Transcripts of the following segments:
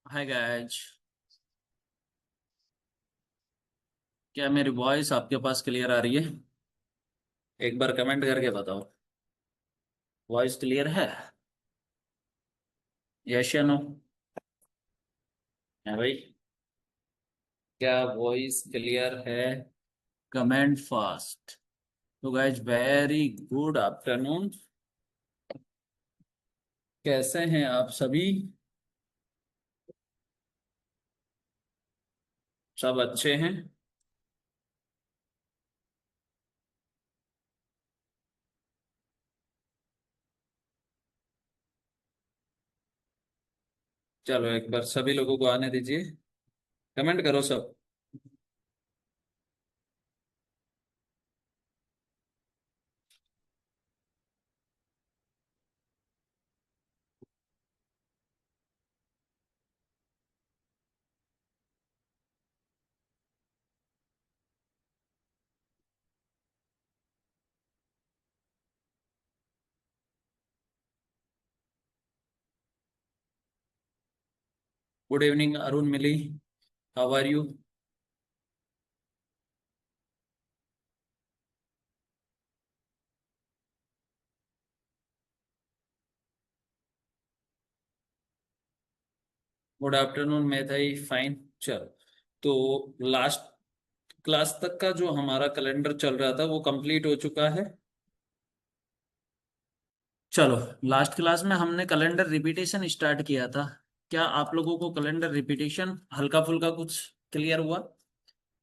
Hi guys. क्या मेरी voice आपके पास क्लियर आ रही है? एक बार कमेंट करके बताओ। वॉइस क्लियर है? यस या नो? है भाई? क्या वॉइस क्लियर है? Comment fast. तो गाइज वेरी गुड आफ्टरनून। कैसे हैं आप सभी? सब अच्छे हैं? चलो एक बार सभी लोगों को आने दीजिए। कमेंट करो सब। Good evening Arun Mili. How are you? Good afternoon Medhai, fine. चलो, तो लास्ट क्लास तक का जो हमारा कैलेंडर चल रहा था वो कंप्लीट हो चुका है। चलो, लास्ट क्लास में हमने कैलेंडर रिपीटेशन स्टार्ट किया था। क्या आप लोगों को कैलेंडर रिपीटेशन हल्का फुल्का कुछ क्लियर हुआ?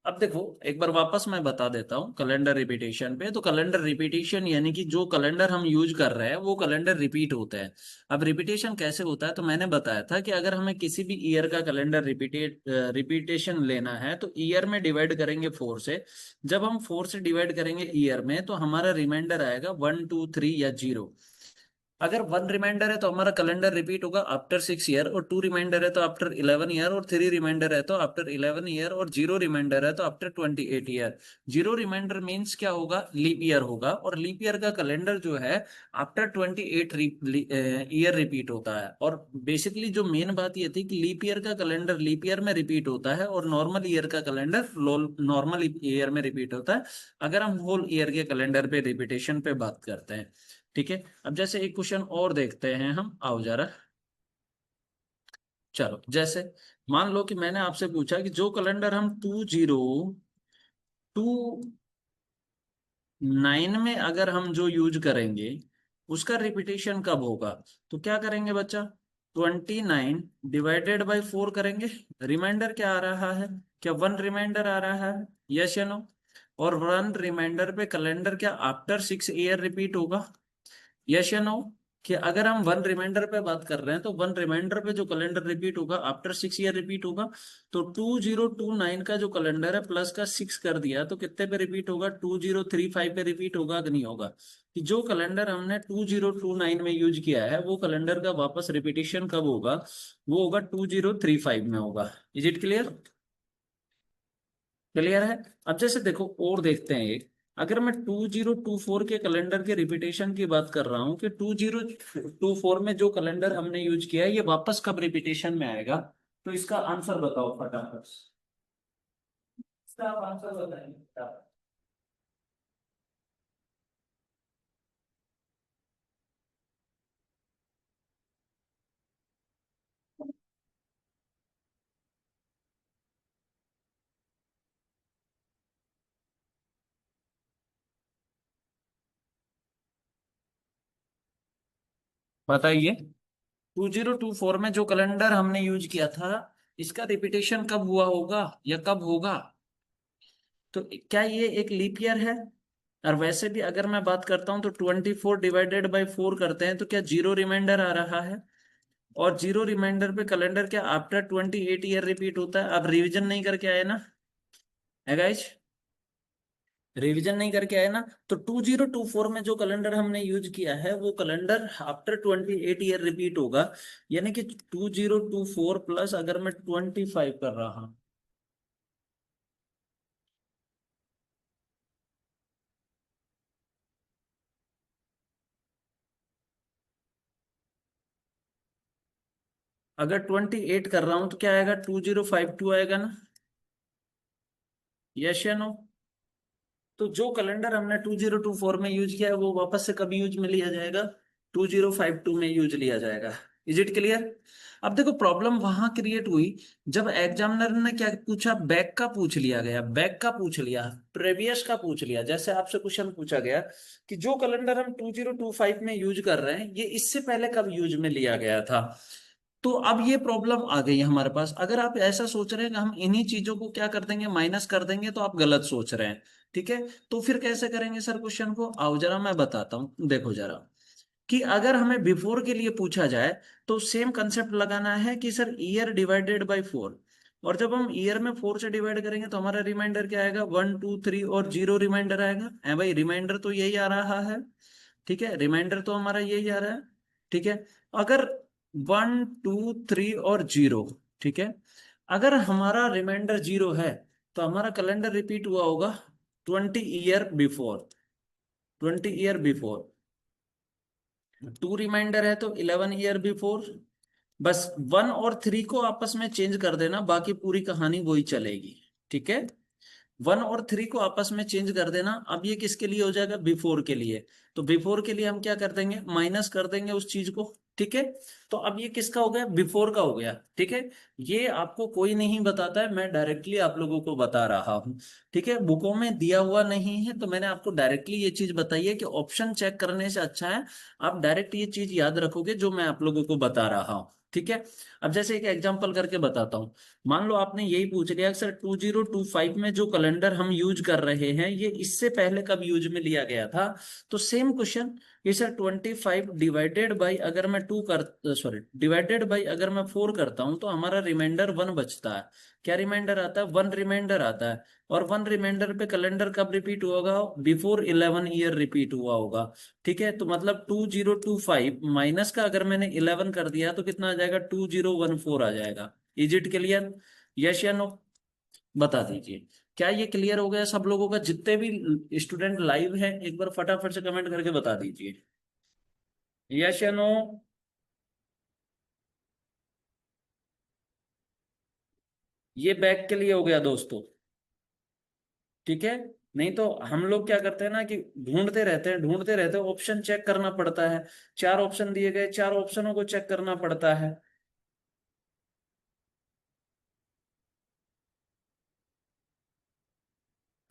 अब देखो, एक बार वापस मैं बता देता हूँ कैलेंडर रिपीटेशन पे। तो कैलेंडर रिपीटेशन यानी कि जो कैलेंडर हम यूज कर रहे हैं वो कैलेंडर रिपीट होता है। अब रिपीटेशन कैसे होता है, तो मैंने बताया था कि अगर हमें किसी भी ईयर का कैलेंडर रिपीटेशन लेना है तो ईयर में डिवाइड करेंगे 4 से। जब हम 4 से डिवाइड करेंगे ईयर में तो हमारा रिमाइंडर आएगा 1 2 3 या 0। अगर 1 रिमाइंडर है तो हमारा कैलेंडर रिपीट होगा आफ्टर 6 ईयर, और 2 रिमाइंडर है तो आफ्टर 11 ईयर, और 3 रिमाइंडर है तो आफ्टर 11 ईयर, और 0 रिमाइंडर है तो आफ्टर 28 ईयर। 0 रिमाइंडर मीन्स क्या होगा? लीप ईयर होगा, और लीप ईयर का कैलेंडर जो है आफ्टर 28 ईयर रिपीट होता है। और बेसिकली जो मेन बात ये थी कि लीप ईयर का कैलेंडर लीप ईयर में रिपीट होता है और नॉर्मल ईयर का कैलेंडर नॉर्मल ईयर में रिपीट होता है। अगर हम होल ईयर के कैलेंडर पे रिपीटेशन पे बात करते हैं, ठीक है। अब जैसे एक क्वेश्चन और देखते हैं हम, आओ जरा। चलो, जैसे मान लो कि मैंने आपसे पूछा कि जो कैलेंडर हम 2029 में अगर हम जो यूज करेंगे उसका रिपीटेशन कब होगा। तो क्या करेंगे बच्चा? 29 डिवाइडेड बाई 4 करेंगे। रिमाइंडर क्या आ रहा है? क्या 1 रिमाइंडर आ रहा है? यस या नो? और 1 रिमाइंडर पे कैलेंडर क्या आफ्टर 6 ईयर रिपीट होगा? यस या नो? कि अगर हम 1 रिमाइंडर पे बात कर रहे हैं तो 1 रिमाइंडर पे जो कैलेंडर रिपीट होगा आफ्टर 6 ईयर रिपीट होगा। तो 2029 का जो कैलेंडर है प्लस का 6 कर दिया तो कितने पे रिपीट होगा? 2035 पे रिपीट होगा कि नहीं होगा? कि जो कैलेंडर हमने 2029 में यूज किया है वो कैलेंडर का वापस रिपीटेशन कब होगा? वो होगा 2035 में होगा। Is it clear? क्लियर है? अब जैसे देखो और देखते हैं एक। अगर मैं 2024 के कैलेंडर के रिपीटेशन की बात कर रहा हूँ कि 2024 में जो कैलेंडर हमने यूज किया है ये वापस कब रिपीटेशन में आएगा, तो इसका आंसर बताओ फटाफट। इसका आप आंसर बताइए फटाफट। बताइए। 2024 में जो कैलेंडर हमने यूज किया था इसका रिपीटेशन कब हुआ होगा या कब होगा? तो क्या ये एक लीप ईयर है? और वैसे भी अगर मैं बात करता हूँ तो 24 डिवाइडेड बाई 4 करते हैं तो क्या 0 रिमाइंडर आ रहा है? और 0 रिमाइंडर पे कैलेंडर क्या आफ्टर 28 ईयर रिपीट होता है? आप रिवीजन नहीं करके आए ना? है गाइज? रिवीजन नहीं करके आए ना? तो 2024 में जो कैलेंडर हमने यूज किया है वो कैलेंडर आफ्टर 28 ईयर रिपीट होगा। यानी कि 2024 प्लस अगर मैं 25 कर रहा हूं। अगर 28 कर रहा हूं तो क्या आएगा, 2052 आएगा ना, यस या नो। तो जो कैलेंडर हमने 2024 में यूज किया है वो वापस से कभी यूज में लिया जाएगा, 2052 में यूज लिया जाएगा। Is it clear? अब देखो प्रॉब्लम वहां क्रिएट हुई जब एग्जामिनर ने क्या पूछा, बैक का पूछ लिया गया, बैक का पूछ लिया, प्रीवियस का पूछ लिया। जैसे आपसे क्वेश्चन पूछा गया कि जो कैलेंडर हम 2025 में यूज कर रहे हैं ये इससे पहले कब यूज में लिया गया था। तो अब ये प्रॉब्लम आ गई है हमारे पास। अगर आप ऐसा सोच रहे हैं कि हम इन्हीं चीजों को क्या कर देंगे, माइनस कर देंगे, तो आप गलत सोच रहे हैं। ठीक है, तो फिर कैसे करेंगे सर क्वेश्चन को, आओ जरा मैं बताता हूँ। देखो जरा, कि अगर हमें बिफोर के लिए पूछा जाए तो सेम कंसेप्ट लगाना है कि सर ईयर डिवाइडेड बाय 4। और जब हम ईयर में 4 से डिवाइड करेंगे तो हमारा रिमाइंडर क्या आएगा, 1 2 3 और 0 रिमाइंडर आएगा। है भाई, रिमाइंडर तो यही आ रहा है। ठीक है, रिमाइंडर तो हमारा यही आ रहा है। ठीक है, अगर 1 2 3 और 0, ठीक है, अगर हमारा रिमाइंडर 0 है तो हमारा कैलेंडर रिपीट हुआ होगा 20 year before, 20 year before. 2 reminder है तो 11 ईयर बिफोर। बस 1 और 3 को आपस में चेंज कर देना, बाकी पूरी कहानी वही चलेगी। ठीक है, 1 और 3 को आपस में चेंज कर देना। अब ये किसके लिए हो जाएगा, बिफोर के लिए। तो बिफोर के लिए हम क्या कर देंगे, माइनस कर देंगे उस चीज को। ठीक है, तो अब ये किसका हो गया, बिफोर का हो गया। ठीक है, ये आपको कोई नहीं बताता है, मैं डायरेक्टली आप लोगों को बता रहा हूँ। ठीक है, बुकों में दिया हुआ नहीं है तो मैंने आपको डायरेक्टली ये चीज बताई है कि ऑप्शन चेक करने से अच्छा है आप डायरेक्ट ये चीज याद रखोगे जो मैं आप लोगों को बता रहा हूँ। ठीक है, अब जैसे एक एग्जांपल करके बताता हूँ। मान लो आपने यही पूछ लिया कि सर 2025 में जो कैलेंडर हम यूज कर रहे हैं ये इससे पहले कब यूज में लिया गया था। तो सेम क्वेश्चन कि सर 25 डिवाइडेड बाई अगर मैं 2 कर, सॉरी, डिवाइडेड बाई अगर मैं 4 करता हूं तो हमारा रिमाइंडर 1 बचता है। क्या रिमाइंडर आता है, 1 रिमाइंडर आता है। और 1 रिमाइंडर पे कैलेंडर कब रिपीट हुआ होगा, बिफोर 11 ईयर रिपीट हुआ होगा। ठीक है, तो मतलब 2025 माइनस का अगर मैंने 11 कर दिया तो कितना आ जाएगा, 2014 आ जाएगा। इज इट क्लियर, यस या नो? बता दीजिए, क्या ये क्लियर हो गया सब लोगों का? जितने भी स्टूडेंट लाइव हैं एक बार फटाफट से कमेंट करके बता दीजिए, यस या नो। ये बैक के लिए हो गया दोस्तों। ठीक है, नहीं तो हम लोग क्या करते हैं ना कि ढूंढते रहते हैं, ऑप्शन चेक करना पड़ता है। 4 ऑप्शन दिए गए, 4 ऑप्शनों को चेक करना पड़ता है।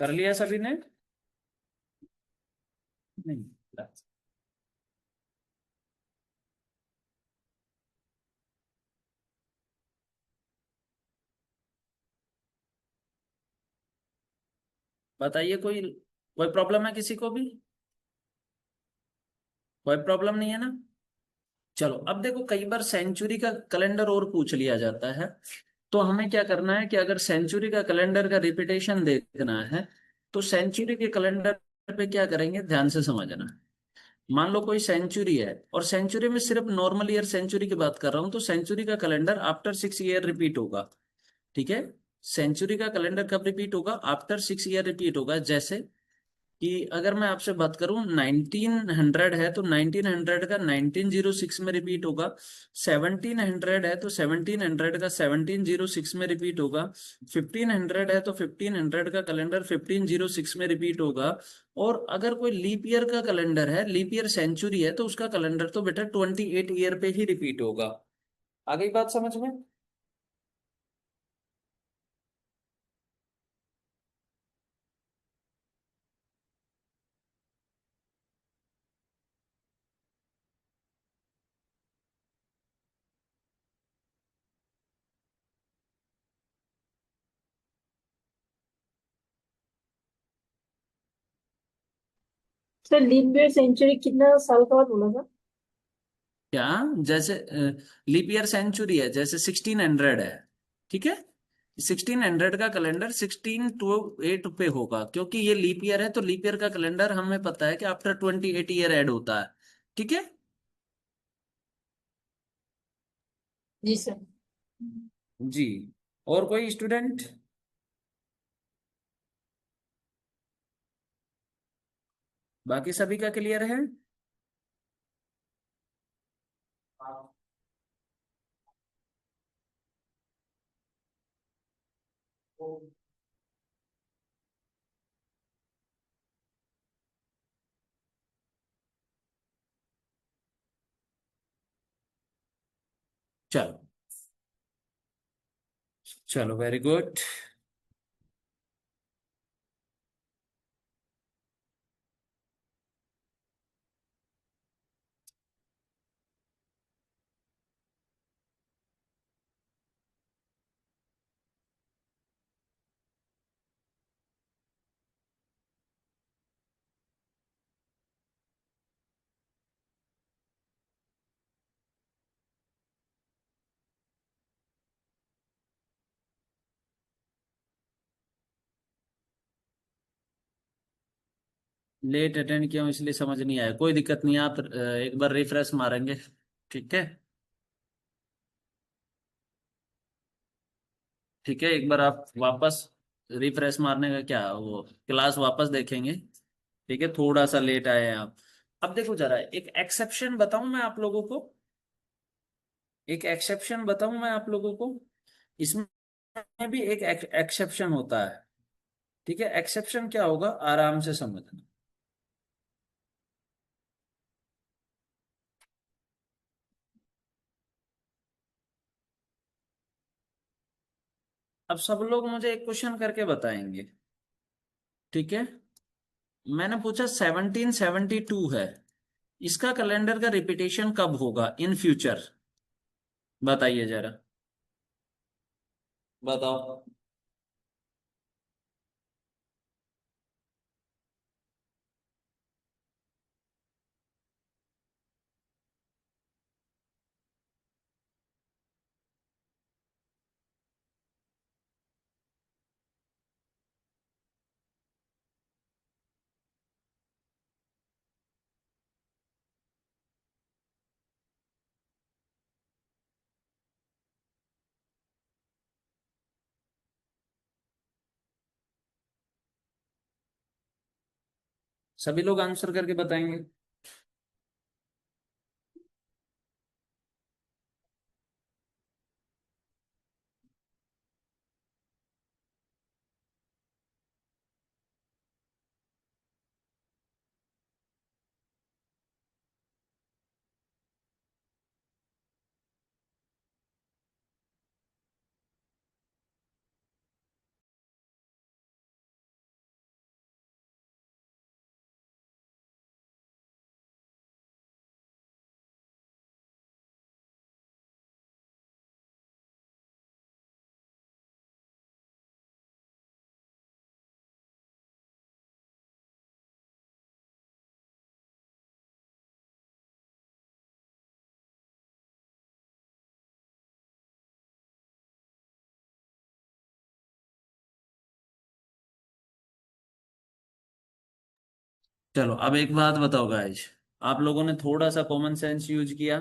कर लिया सभी ने? नहीं, बताइए, कोई कोई प्रॉब्लम है किसी को भी? कोई प्रॉब्लम नहीं है ना? चलो अब देखो, कई बार सेंचुरी का कैलेंडर और पूछ लिया जाता है। तो हमें क्या करना है कि अगर सेंचुरी का कैलेंडर का रिपीटेशन देखना है तो सेंचुरी के कैलेंडर पे क्या करेंगे, ध्यान से समझना। मान लो कोई सेंचुरी है और सेंचुरी में सिर्फ नॉर्मल ईयर सेंचुरी की बात कर रहा हूं तो सेंचुरी का कैलेंडर आफ्टर 6 ईयर रिपीट होगा। ठीक है, सेंचुरी का कैलेंडर कब रिपीट होगा, आफ्टर 6 ईयर रिपीट होगा। जैसे कि अगर मैं आपसे बात करूं 1900 है तो 1900 का 1906 में रिपीट होगा। 1700 है तो 1700 का 1706 में रिपीट होगा। 1500 है तो 1500 का कैलेंडर 1506 में रिपीट होगा। और अगर कोई लीप ईयर का कैलेंडर है, लीप ईयर सेंचुरी है, तो उसका कैलेंडर तो बेटा 28 ईयर पे ही रिपीट होगा। आ गई बात समझ में? सर लीप ईयर सेंचुरी कितना साल का बाद बोला था? क्या, जैसे लीप ईयर सेंचुरी है, जैसे 1600 है। ठीक है, 1600 का कैलेंडर 16 to 8 पे होगा, क्योंकि ये लीप ईयर है तो लीप ईयर का कैलेंडर हमें पता है कि आफ्टर 28 ईयर ऐड होता है। ठीक है, जी सर। जी। और कोई स्टूडेंट? बाकी सभी का क्लियर है? चलो, चलो, वेरी गुड। लेट अटेंड किया हूं इसलिए समझ नहीं आया, कोई दिक्कत नहीं है, आप एक बार रिफ्रेश मारेंगे, ठीक है। ठीक है, एक बार आप वापस रिफ्रेश मारने का क्या, वो क्लास वापस देखेंगे। ठीक है, थोड़ा सा लेट आए हैं आप। अब देखो जरा, एक एक्सेप्शन बताऊं मैं आप लोगों को, एक एक्सेप्शन बताऊं मैं आप लोगों को, इसमें भी एक एक्सेप्शन होता है। ठीक है, एक्सेप्शन क्या होगा, आराम से समझना। अब सब लोग मुझे एक क्वेश्चन करके बताएंगे। ठीक है, मैंने पूछा 1772 है, इसका कैलेंडर का रिपीटेशन कब होगा इन फ्यूचर, बताइए जरा, बताओ। सभी लोग आंसर करके बताएंगे। चलो, अब एक बात बताओ गाइज, आप लोगों ने थोड़ा सा कॉमन सेंस यूज किया,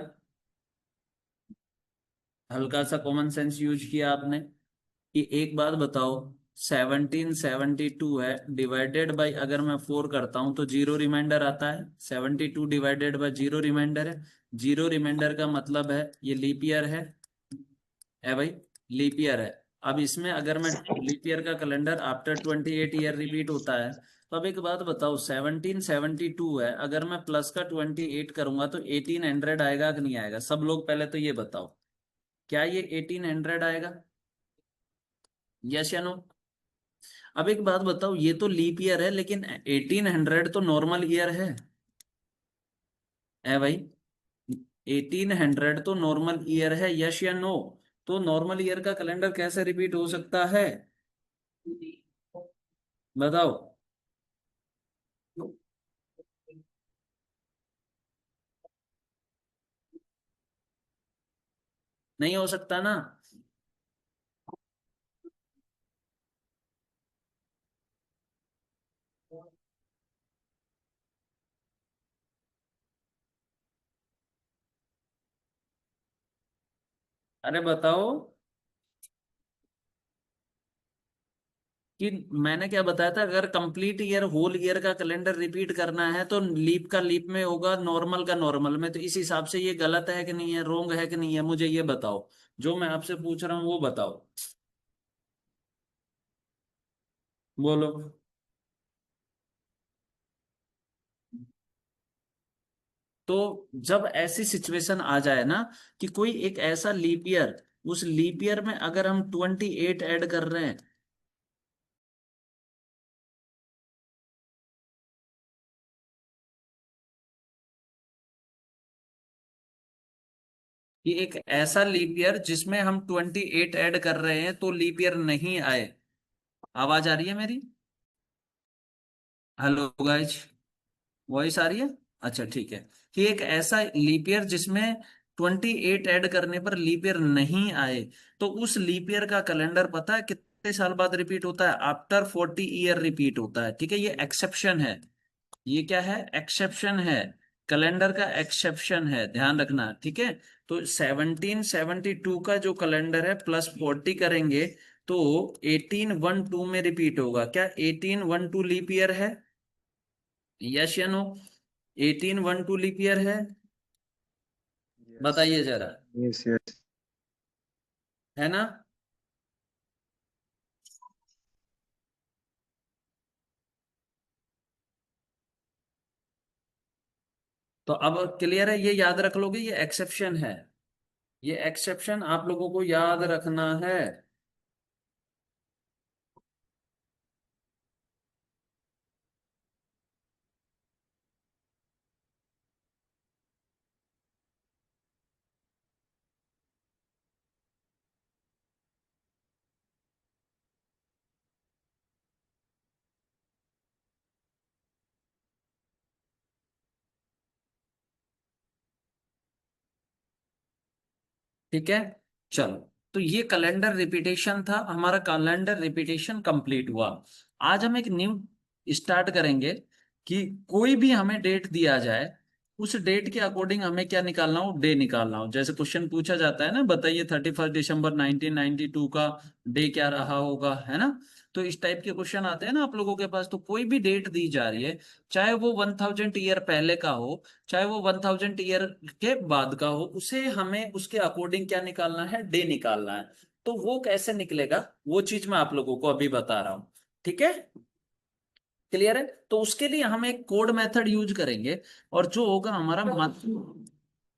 हल्का सा कॉमन सेंस यूज किया आपने, कि एक बात बताओ, 1772 है, डिवाइडेड बाई अगर मैं 4 करता हूं तो जीरो रिमाइंडर आता है, 72 डिवाइडेड बाई जीरो रिमाइंडर है, जीरो रिमाइंडर का मतलब है ये लीप ईयर है भाई, लीप ईयर है। अब इसमें अगर मैं लीप ईयर का कैलेंडर आफ्टर 28 ईयर रिपीट होता है, तो अब एक बात बताओ, 1772 है, अगर मैं प्लस का 28 करूंगा तो 1800 आएगा कि नहीं आएगा, सब लोग पहले तो ये बताओ, क्या ये 1800 आएगा, यस या नो। अब एक बात बताओ, ये तो लीप ईयर है लेकिन 1800 तो नॉर्मल ईयर है भाई, 1800 तो नॉर्मल ईयर है, यस या नो। तो नॉर्मल ईयर का कैलेंडर कैसे रिपीट हो सकता है, बताओ। नहीं हो सकता ना। अरे बताओ, कि मैंने क्या बताया था, अगर कंप्लीट ईयर होल ईयर का कैलेंडर रिपीट करना है तो लीप का लीप में होगा, नॉर्मल का नॉर्मल में, तो इस हिसाब से ये गलत है कि नहीं है, रोंग है कि नहीं है, मुझे ये बताओ, जो मैं आपसे पूछ रहा हूँ वो बताओ। बोलो। तो जब ऐसी सिचुएशन आ जाए ना कि कोई एक ऐसा लीप ईयर, उस लीप ईयर में अगर हम 28 ऐड कर रहे हैं, कि एक ऐसा लीप ईयर जिसमें हम 28 ऐड कर रहे हैं तो लीप ईयर नहीं आए। आवाज आ रही है मेरी? हेलो गाइज, वॉइस आ रही है? अच्छा ठीक है। कि एक ऐसा लीप ईयर जिसमें 28 ऐड करने पर लीप ईयर नहीं आए, तो उस लीप ईयर का कैलेंडर पता है कितने साल बाद रिपीट होता है? आफ्टर 40 ईयर रिपीट होता है। ठीक है, ये एक्सेप्शन है। ये क्या है? एक्सेप्शन है। कैलेंडर का एक्सेप्शन है, ध्यान रखना। ठीक है, तो 1772 का जो कैलेंडर है प्लस 40 करेंगे तो 1812 में रिपीट होगा। क्या 1812 लीप ईयर है? यस या नो? 1812 लीप ईयर है? यस। बताइए जरा। Yes yes. है ना? तो अब क्लियर है, ये याद रख लोगे, ये एक्सेप्शन है। ये एक्सेप्शन आप लोगों को याद रखना है। ठीक है, चलो। तो ये कैलेंडर रिपीटेशन था, हमारा कैलेंडर रिपीटेशन कंप्लीट हुआ। आज हम एक न्यू स्टार्ट करेंगे कि कोई भी हमें डेट दिया जाए, उस डेट के अकॉर्डिंग हमें क्या निकालना हो? डे निकालना हो। जैसे क्वेश्चन पूछा जाता है ना, बताइए 31 दिसंबर 1992 का डे क्या रहा होगा, है ना? तो इस टाइप के क्वेश्चन आते हैं ना आप लोगों के पास। तो कोई भी डेट दी जा रही है, चाहे वो 1000 ईयर पहले का हो, चाहे वो 1000 ईयर के बाद का हो, उसे हमें उसके अकॉर्डिंग क्या निकालना है? डे निकालना है। तो वो कैसे निकलेगा, वो चीज मैं आप लोगों को अभी बता रहा हूं। ठीक है, क्लियर है? तो उसके लिए हम एक कोड मेथड यूज करेंगे, और जो होगा हमारा मंथ,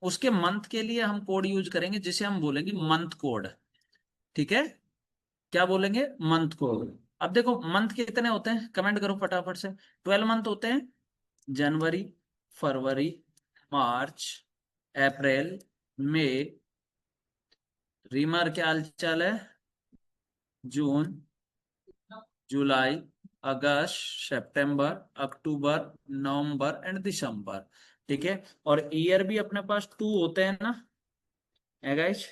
उसके मंथ के लिए हम कोड यूज करेंगे जिसे हम बोलेंगे मंथ कोड। ठीक है, क्या बोलेंगे? Month code. अब देखो मंथ कितने होते हैं, कमेंट करो फटाफट से। 12 मंथ होते हैं। जनवरी, फरवरी, मार्च, अप्रैल, मई, रीमर क्या हाल चाल है, जून, जुलाई, अगस्त, सितंबर, अक्टूबर, नवंबर एंड दिसंबर। ठीक है, और ईयर भी अपने पास 2 होते हैं ना, है गाइस?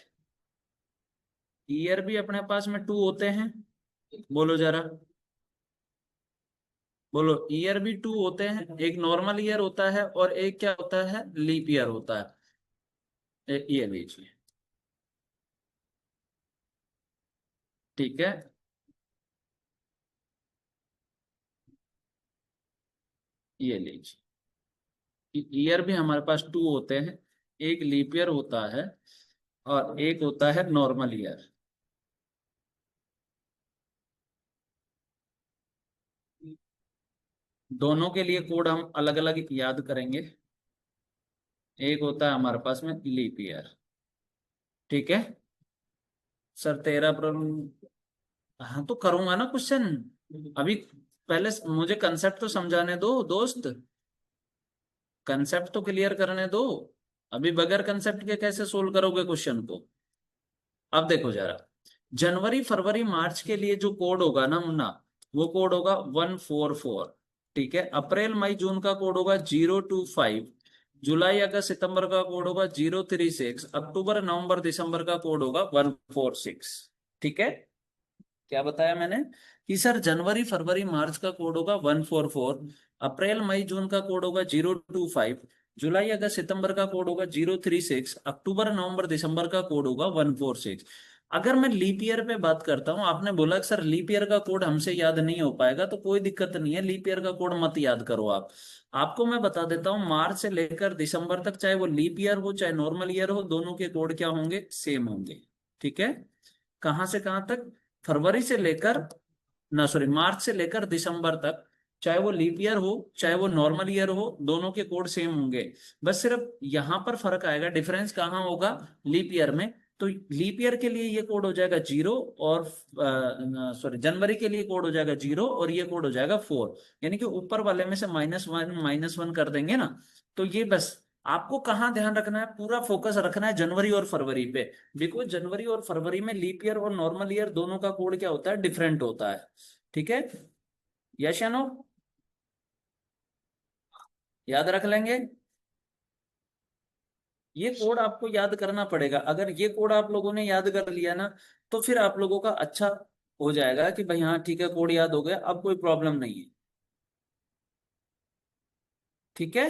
ईयर भी अपने पास में 2 होते हैं। बोलो जरा, बोलो। ईयर भी 2 होते हैं, एक नॉर्मल ईयर होता है और एक क्या होता है? लीप ईयर होता है। ये लीजिए। ठीक है, ये लीजिए। ईयर भी हमारे पास 2 होते हैं, एक लीप ईयर होता है और एक होता है नॉर्मल ईयर। दोनों के लिए कोड हम अलग अलग याद करेंगे। एक होता है हमारे पास में लीप ईयर। ठीक है सर, 13 हाँ तो करूंगा ना क्वेश्चन अभी। पहले मुझे कंसेप्ट तो समझाने दो दोस्त, कंसेप्ट तो क्लियर करने दो। अभी बगैर कंसेप्ट के कैसे सोल्व करोगे क्वेश्चन को? अब देखो जरा, जनवरी फरवरी मार्च के लिए जो कोड होगा ना मुन्ना, वो कोड होगा 144। ठीक है, अप्रैल मई जून का कोड होगा 025, जुलाई अगस्त सितंबर का कोड होगा 036, अक्टूबर नवंबर दिसंबर का कोड होगा 146। ठीक है, क्या बताया मैंने? कि सर जनवरी फरवरी मार्च का कोड होगा 144, अप्रैल मई जून का कोड होगा 025, जुलाई अगस्त सितंबर का कोड होगा 036, अक्टूबर नवंबर दिसंबर का कोड होगा 146। अगर मैं लीप ईयर पे बात करता हूं, आपने बोला कि सर लीप ईयर का कोड हमसे याद नहीं हो पाएगा, तो कोई दिक्कत नहीं है, लीप ईयर का कोड मत याद करो आप। आपको मैं बता देता हूँ, मार्च से लेकर दिसंबर तक, चाहे वो लीप ईयर हो चाहे नॉर्मल ईयर हो, दोनों के कोड क्या होंगे? सेम होंगे। ठीक है, कहां से कहां तक? फरवरी से लेकर ना सॉरी मार्च से लेकर दिसंबर तक, चाहे वो लीप ईयर हो चाहे वो नॉर्मल ईयर हो, दोनों के कोड सेम होंगे। बस सिर्फ यहाँ पर फर्क आएगा, डिफरेंस कहाँ होगा, लीप ईयर में। तो लीप ईयर के लिए ये कोड हो जाएगा 0, और सॉरी जनवरी के लिए कोड हो जाएगा 0 और ये कोड हो जाएगा 4। यानी कि ऊपर वाले में से -1 कर देंगे ना। तो ये बस आपको कहाँ ध्यान रखना है, पूरा फोकस रखना है जनवरी और फरवरी पे। बिकॉज जनवरी और फरवरी में लीप ईयर और नॉर्मल ईयर दोनों का कोड क्या होता है, डिफरेंट होता है। ठीक है, यस या नो, याद रख लेंगे। ये कोड आपको याद करना पड़ेगा। अगर ये कोड आप लोगों ने याद कर लिया ना, तो फिर आप लोगों का अच्छा हो जाएगा कि भाई हाँ ठीक है, कोड याद हो गया, अब कोई प्रॉब्लम नहीं है। ठीक है,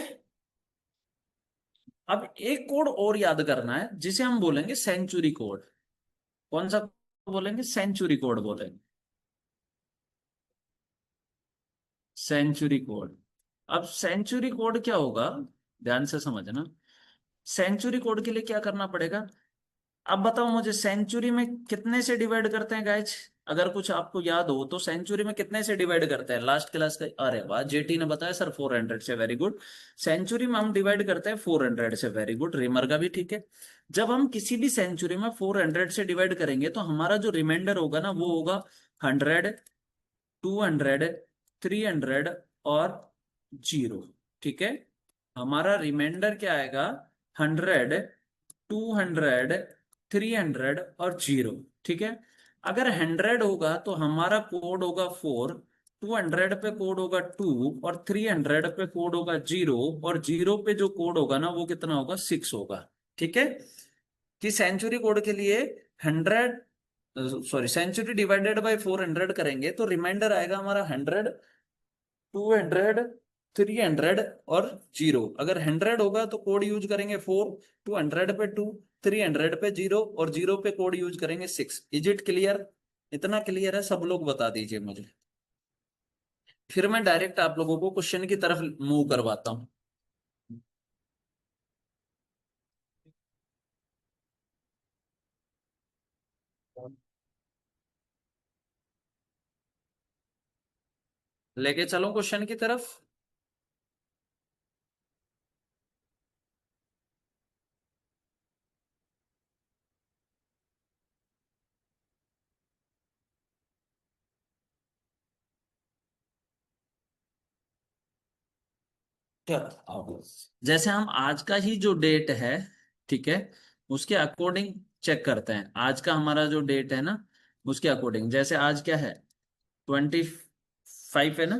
अब एक कोड और याद करना है जिसे हम बोलेंगे सेंचुरी कोड। कौन सा बोलेंगे, सेंचुरी कोड बोलेंगे, सेंचुरी कोड। अब सेंचुरी कोड क्या होगा, ध्यान से समझना। सेंचुरी कोड के लिए क्या करना पड़ेगा, अब बताओ मुझे, सेंचुरी में कितने से डिवाइड करते हैं गाइज। अगर कुछ आपको याद हो तो सेंचुरी में कितने से डिवाइड करते हैं, लास्ट क्लास का, अरे वाह जेटी ने बताया सर 400 से, वेरी गुड। सेंचुरी में हम डिवाइड करते हैं 400 से, वेरी गुड, रिमर का भी ठीक है। जब हम किसी भी सेंचुरी में 400 से डिवाइड करेंगे तो हमारा जो रिमाइंडर होगा ना वो होगा 100, 200, 300 और 0। ठीक है, हमारा रिमाइंडर क्या आएगा, 100, 200, 300 और 0। ठीक है, अगर 100 होगा तो हमारा कोड होगा 4, 200 पे कोड होगा 2 और 300 पे कोड होगा 0, और 0 पे जो कोड होगा ना वो कितना होगा, 6 होगा। ठीक है, कि सेंचुरी कोड के लिए 100, सॉरी सेंचुरी डिवाइडेड बाय 400 करेंगे तो रिमाइंडर आएगा हमारा 100, 200, 300 और 0। अगर 100 होगा तो कोड यूज करेंगे 4, 200 पे 2, 300 पे 0 और 0 पे कोड यूज करेंगे 6। इज इट क्लियर, इतना क्लियर है, सब लोग बता दीजिए मुझे, फिर मैं डायरेक्ट आप लोगों को क्वेश्चन की तरफ मूव करवाता हूँ। लेके चलो क्वेश्चन की तरफ। क्या, जैसे हम आज का ही जो डेट है, ठीक है, उसके अकॉर्डिंग चेक करते हैं। आज का हमारा जो डेट है ना, उसके अकॉर्डिंग, जैसे आज क्या है, 25 है ना,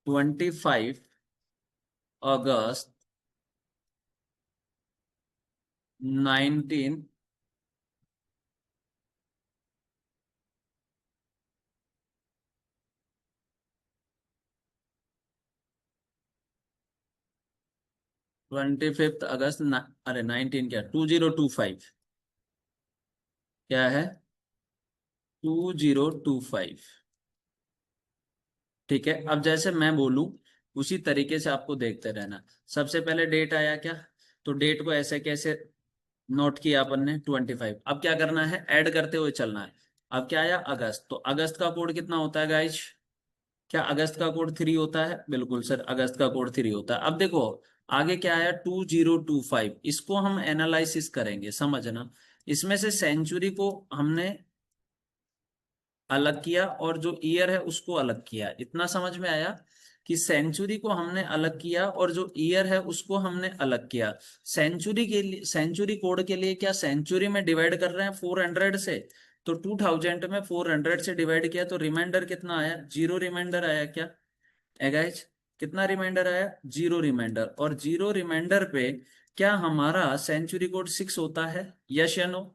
25 अगस्त 19, 25 अगस्त अरे 19 क्या, 2025, क्या है, 2025। ठीक है, अब जैसे मैं बोलूं उसी तरीके से आपको देखते रहना। सबसे पहले डेट आया क्या, तो डेट को ऐसे कैसे नोट किया अपन ने, 25। अब क्या करना है, ऐड करते हुए चलना है। अब क्या आया, अगस्त, तो अगस्त का कोड कितना होता है गाइज, क्या अगस्त का कोड 3 होता है, बिल्कुल सर अगस्त का कोड 3 होता है। अब देखो आगे क्या आया, 2025, इसको हम एनालिसिस करेंगे, समझना। इसमें से सेंचुरी को हमने अलग किया और जो ईयर है उसको अलग किया, इतना समझ में आया, कि सेंचुरी को हमने अलग किया और जो ईयर है उसको हमने अलग किया। सेंचुरी के लिए, सेंचुरी कोड के लिए क्या सेंचुरी में डिवाइड कर रहे हैं 400 से, तो 2000 में 400 से डिवाइड किया तो रिमाइंडर कितना आया, 0 रिमाइंडर आया क्या, गाइस, कितना रिमाइंडर आया, 0 रिमाइंडर। और 0 रिमाइंडर पे क्या हमारा सेंचुरी कोड 6 होता है, यस या नो।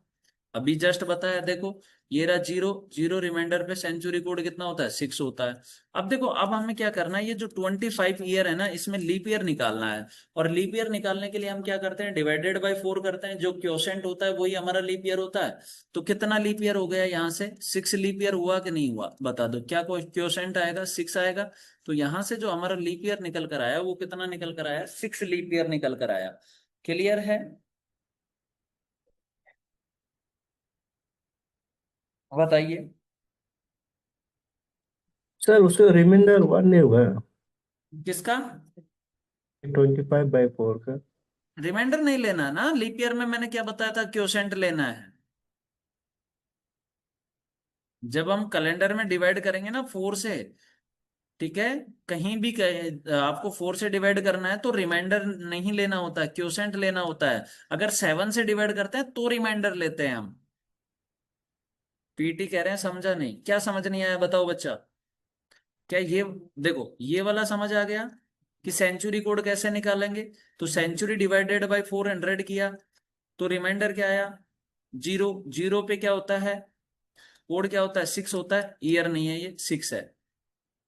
अभी जस्ट बताया देखो, ये रहा 0, 0 रिमाइंडर पे सेंचुरी कोड कितना होता है, 6 होता है। अब देखो, अब हमें क्या करना है, ये जो 25 ईयर है ना, इसमें लीप ईयर निकालना है। और लीप ईयर निकालने के लिए हम क्या करते हैं, डिवाइडेड बाय 4 करते हैं, जो क्वोशेंट होता है वही हमारा लीप ईयर होता है। तो कितना लीप ईयर हो गया यहाँ से, 6 लीप ईयर हुआ कि नहीं हुआ, बता दो, क्या क्वोशेंट आएगा, 6 आएगा। तो यहाँ से जो हमारा लीप ईयर निकल कर आया वो कितना निकल कर आया, 6 लीप ईयर निकल कर आया। क्लियर है, बताइए। सर उसका रिमाइंडर 1 नहीं होगा? किसका? 25/4 का। रिमाइंडर नहीं लेना है ना, लीप ईयर में मैंने क्या बताया था, क्वोशेंट लेना है। जब हम कैलेंडर में डिवाइड करेंगे ना 4 से, ठीक है, कहीं भी आपको 4 से डिवाइड करना है तो रिमाइंडर नहीं लेना होता है, क्वोशेंट लेना होता है। अगर 7 से डिवाइड करते हैं तो रिमाइंडर लेते हैं हम। पीटी कह रहे हैं समझा नहीं, क्या समझ नहीं आया बताओ बच्चा? क्या ये, देखो ये वाला समझ आ गया कि सेंचुरी कोड कैसे निकालेंगे? तो सेंचुरी डिवाइडेड बाय 400 किया तो रिमाइंडर क्या आया? 0। 0 पे क्या होता है? कोड क्या होता है? 6 होता है, ईयर नहीं है ये, 6 है।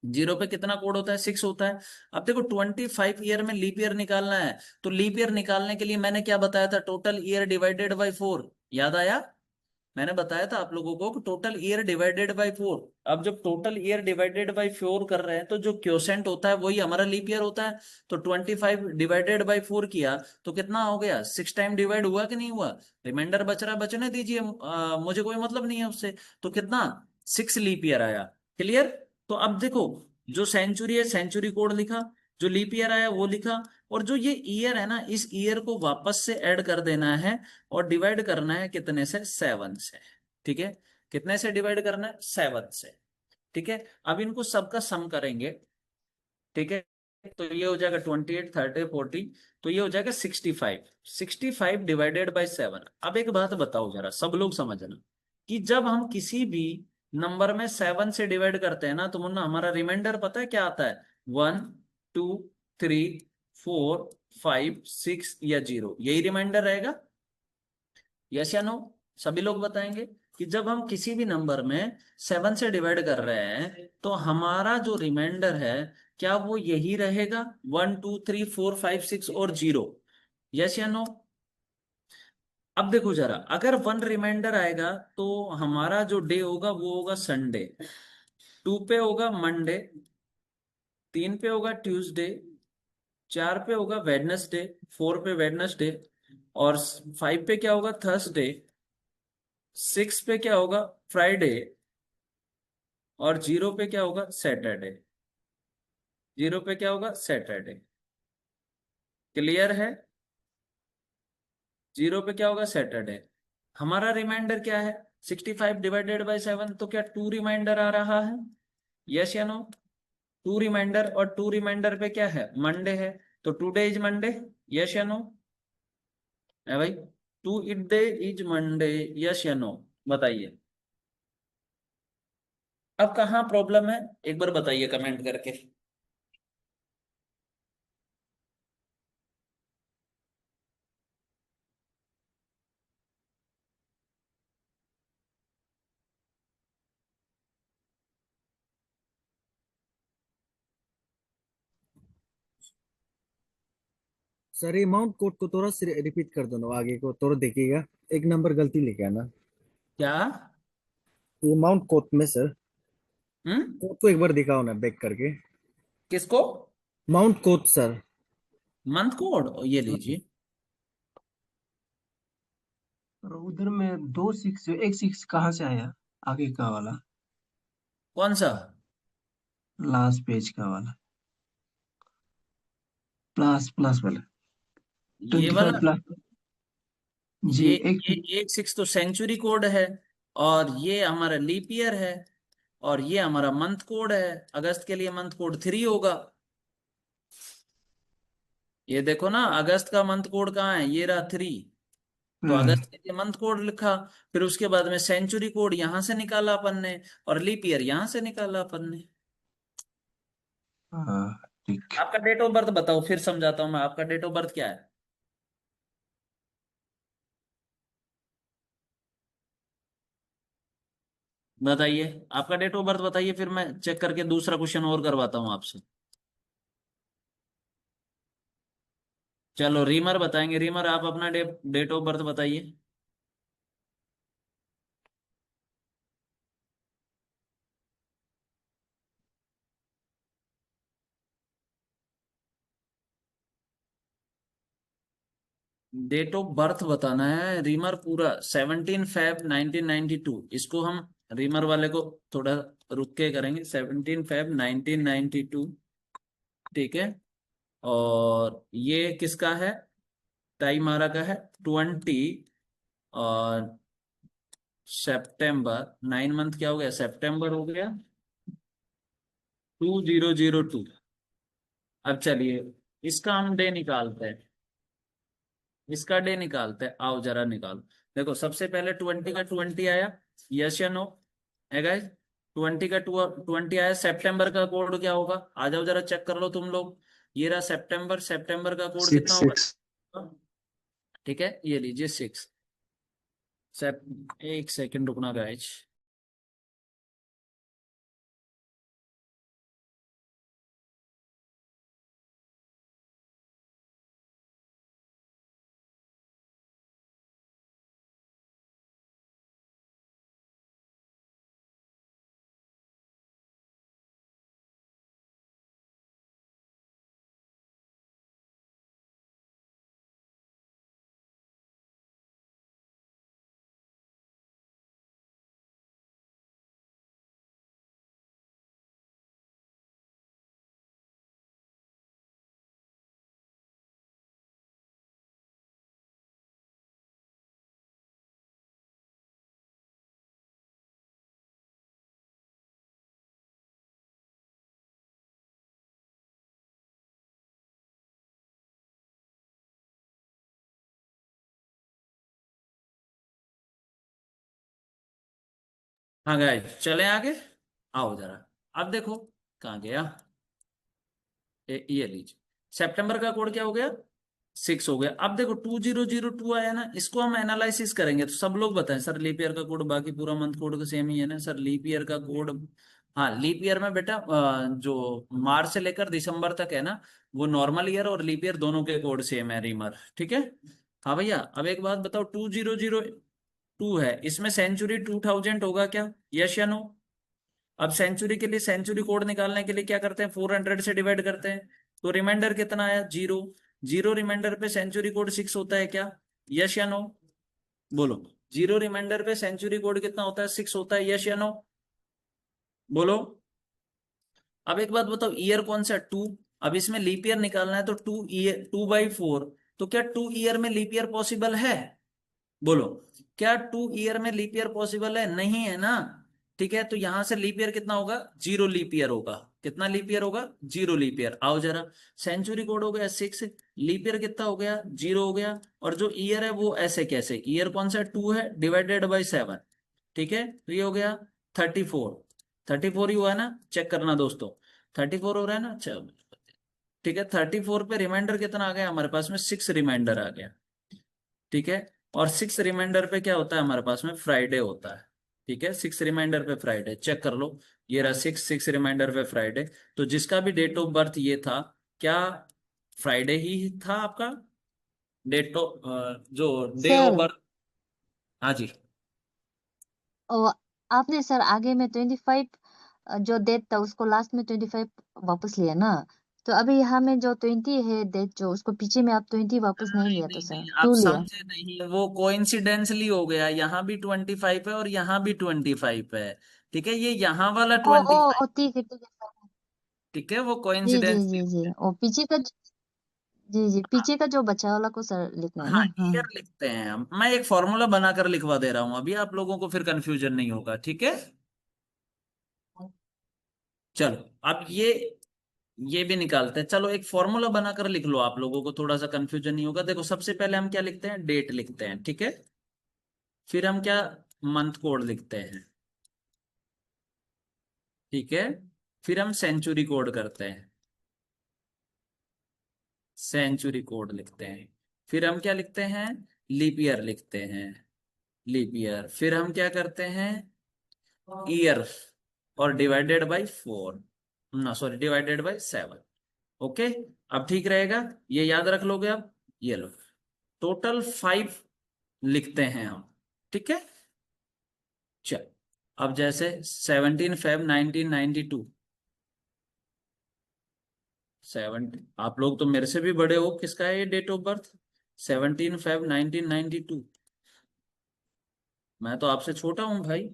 0 पे कितना कोड होता है? 6 होता है। अब देखो 25 ईयर में लीप ईयर निकालना है, तो लीप ईयर निकालने के लिए मैंने क्या बताया था? Total year divided by 4। याद आया? मैंने बताया था आप लोगों को कि टोटल ईयर डिवाइडेड बाय 4। अब जब टोटल ईयर डिवाइडेड बाय 4 कर रहे हैं तो जो क्वोशेंट होता है वही हमारा लीप ईयर होता है। तो 25 डिवाइडेड बाय 4 किया तो कितना हो गया? 6 टाइम डिवाइड हुआ कि नहीं हुआ? रिमाइंडर बच रहा है, बचने दीजिए, मुझे कोई मतलब नहीं है उससे। तो कितना? 6 लीप ईयर आया। क्लियर? तो अब देखो, जो सेंचुरी है सेंचुरी कोड लिखा, जो लीप ईयर आया वो लिखा, और जो ये ईयर है ना, इस ईयर को वापस से ऐड कर देना है और डिवाइड करना है कितने से? 7 से। ठीक है, कितने से डिवाइड करना है? 7 से। ठीक है, अब इनको सबका सम करेंगे। ठीक है, तो ये हो जाएगा 28, 30, 40, तो ये हो जाएगा 65। 65 डिवाइडेड बाई 7। अब एक बात बताओ जरा, सब लोग समझना, कि जब हम किसी भी नंबर में 7 से डिवाइड करते हैं ना, तो मुन्ना हमारा रिमाइंडर पता है क्या आता है? 1, 2, 3, 4, 5, 6 या 0, यही रिमाइंडर रहेगा। यस या नो? सभी लोग बताएंगे कि जब हम किसी भी नंबर में 7 से डिवाइड कर रहे हैं तो हमारा जो रिमाइंडर है, क्या वो यही रहेगा? 1, 2, 3, 4, 5, 6 और 0? यस या नो? अब देखो जरा, अगर 1 रिमाइंडर आएगा तो हमारा जो डे होगा वो होगा संडे, 2 पे होगा मंडे, 3 पे होगा ट्यूसडे, 4 पे होगा वेडनेसडे, 4 पे वेडनेसडे, और 5 पे क्या होगा? थर्सडे, 6 पे क्या होगा? फ्राइडे, और 0 पे क्या होगा? सैटरडे। 0 पे क्या होगा? सैटरडे। क्लियर है? 0 पे क्या होगा? सैटरडे। हमारा रिमाइंडर क्या है? 65 डिवाइडेड बाई 7, तो क्या 2 रिमाइंडर आ रहा है? यस या नो? 2 रिमाइंडर, और 2 रिमाइंडर पे क्या है? मंडे है, तो टुडे इज मंडे। यस या नो? है भाई, today is Monday. Yes या नो? बताइए, अब कहाँ प्रॉब्लम है? एक बार बताइए कमेंट करके। सर ये माउंट कोड को थोड़ा रिपीट कर दो ना, आगे को थोड़ा देखिएगा। एक नंबर गलती लेके आना। क्या? ये माउंट कोड में सर, हम्म? कोड को एक बार दिखाओ ना बैक करके। किसको? Mount code sir. Month code ये लीजिए। और उधर में 2 6, एक 6 कहाँ से आया? आगे का वाला, कौन सा? लास्ट पेज का वाला, प्लस प्लस वाला, ये 25 वाला? प्लस। जी ये एक। ये 1 6 तो सेंचुरी कोड है, और ये हमारा लीप ईयर है, और ये हमारा मंथ कोड है। अगस्त के लिए मंथ कोड 3 होगा। ये देखो ना, अगस्त का मंथ कोड कहाँ है? ये रहा 3। तो हम्म। अगस्त के लिए मंथ कोड लिखा, फिर उसके बाद में सेंचुरी कोड यहां से निकाला अपन ने, और लीप ईयर यहां से निकाला अपन ने। हाँ, ठीक। आपका डेट ऑफ बर्थ बताओ, फिर समझाता हूं मैं। आपका डेट ऑफ बर्थ क्या है? बताइए, आपका डेट ऑफ बर्थ बताइए, फिर मैं चेक करके दूसरा क्वेश्चन और करवाता हूँ आपसे। चलो रीमर बताएंगे। रीमर, आप अपना डेट ऑफ बर्थ बताइए। डेट ऑफ बर्थ बताना है रीमर, पूरा 17 Feb 1992। इसको हम रीमर वाले को थोड़ा रुक के करेंगे। 17 फेब 1992, ठीक है। और ये किसका है? ताईमारा का है। 20 और सितंबर, 9 मंथ क्या हो गया? सितंबर हो गया 2002। अब चलिए इसका हम डे निकालते हैं, इसका डे निकालते हैं। आओ जरा निकालो। देखो सबसे पहले 20 का 20 आया, यस या नो है गाइस? 20 का 20 आया। सितंबर का कोड क्या होगा? आ जाओ जरा चेक कर लो तुम लोग। ये रहा सितंबर, सितंबर का कोड कितना 6 6 होगा? ठीक है, ये लीजिए 6। एक सेकंड रुकना गाइस। हाँ गाइस चले आगे। आओ जरा। अब देखो कहाँ गया? ये लीजिए, सितंबर का कोड क्या हो गया? 6 हो गया। अब देखो 2002 आया ना, इसको हम एनालिसिस करेंगे तो सब लोग बताएं सर लीप ईयर का कोड बाकी पूरा मंथ कोड का सेम ही है ना सर? लीप ईयर का कोड, हाँ लीप ईयर में बेटा जो मार्च से लेकर दिसंबर तक है ना, वो नॉर्मल ईयर और लीप ईयर दोनों के कोड सेम है रीमर, ठीक है। हाँ भैया अब एक बात बताओ, 2002 है, इसमें सेंचुरी 2000 होगा क्या? यस या नो? अब सेंचुरी के लिए सेंचुरी कोड निकालने के लिए क्या करते हैं? 400 से डिवाइड करते हैं। तो रिमाइंडर कितना आया? 0। 0 रिमाइंडर पे सेंचुरी कोड 6 होता है क्या? यस या नो? बोलो। 0 रिमाइंडर पे सेंचुरी कोड कितना होता है? 6 होता है। यस या नो? बोलो। अब एक बात बताओ, ईयर कौन सा? 2। अब इसमें लीप ईयर निकालना है तो 2 ईयर, 2/4। तो क्या 2 ईयर में लीप ईयर पॉसिबल है? बोलो। क्या 2 ईयर में लीप ईयर पॉसिबल है? नहीं है ना। ठीक है, तो यहां से लीप ईयर कितना होगा? 0 लीप ईयर होगा। कितना लीप ईयर होगा? 0 लीप ईयर। आओ जरा, सेंचुरी कोड हो गया 6, लीप ईयर कितना हो गया? 0 हो गया। और जो ईयर है वो ऐसे कैसे? ईयर कौन सा? 2 है, डिवाइडेड बाई 7। ठीक है, तो ये हो गया 34। 34 ही हुआ है ना? चेक करना दोस्तों, 34 हो रहा है ना? चलो ठीक है। 34 पे रिमाइंडर कितना आ गया हमारे पास में? 6 रिमाइंडर आ गया, ठीक है। और 6 रिमाइंडर पे क्या होता है हमारे पास में? फ्राइडे होता है, ठीक है। 6 रिमाइंडर पे फ्राइडे, चेक कर लो। ये रहा 6 रिमाइंडर पे फ्राइडे। तो जिसका भी डेट ऑफ बर्थ ये था, क्या फ्राइडे ही था आपका डेट ऑफ, जो डे ऑफ सर बर्थ? हाँ जी। ओ, आपने सर आगे में 25 जो डेट था उसको लास्ट में 25 वापस लिया ना। तो अभी यहाँ में जो 20 है डेट, जो उसको पीछे में आप 20 वापस नहीं नहीं लिया तो नहीं सर नहीं, आप क्यों लिया? समझे नहीं, वो कोइंसिडेंसली हो गया। यहाँ भी 25 है और यहाँ भी 25 है, ठीक है। ये यहाँ वाला ओ ओ 25, ओ ठीक है सर। ठीक है, वो जी जी कोइंसिडेंसली जी हो जी, गया। ओ पीछे का, जी जी हाँ पीछे का जो बचा वाला को सर लिखना है हाँ, ना? हाँ ईयर लिखते हैं हम। मैं एक फॉर्मूला बनाकर लिखवा दे रहा हूं अभी, आप लोगों को फिर कंफ्यूजन नहीं होगा, ठीक है। चलो अब ये भी निकालते हैं। चलो एक फॉर्मूला बनाकर लिख लो, आप लोगों को थोड़ा सा कंफ्यूजन नहीं होगा। देखो सबसे पहले हम क्या लिखते हैं? डेट लिखते हैं, ठीक है। फिर हम क्या? मंथ कोड लिखते हैं, ठीक है। फिर हम सेंचुरी कोड करते हैं, सेंचुरी कोड लिखते हैं। फिर हम क्या लिखते हैं? लीप ईयर लिखते हैं, लीप ईयर। फिर हम क्या करते हैं? ईयर और डिवाइडेड बाई 4, ना सॉरी डिवाइडेड बाई 7। ओके, अब ठीक रहेगा, ये याद रख लोगे अब। ये लो, टोटल 5 लिखते हैं हम, ठीक है। चल अब जैसे 17 फेब 1992, 7, आप लोग तो मेरे से भी बड़े हो, किसका है ये डेट ऑफ बर्थ? 17 फेब 1992। मैं तो आपसे छोटा हूं भाई।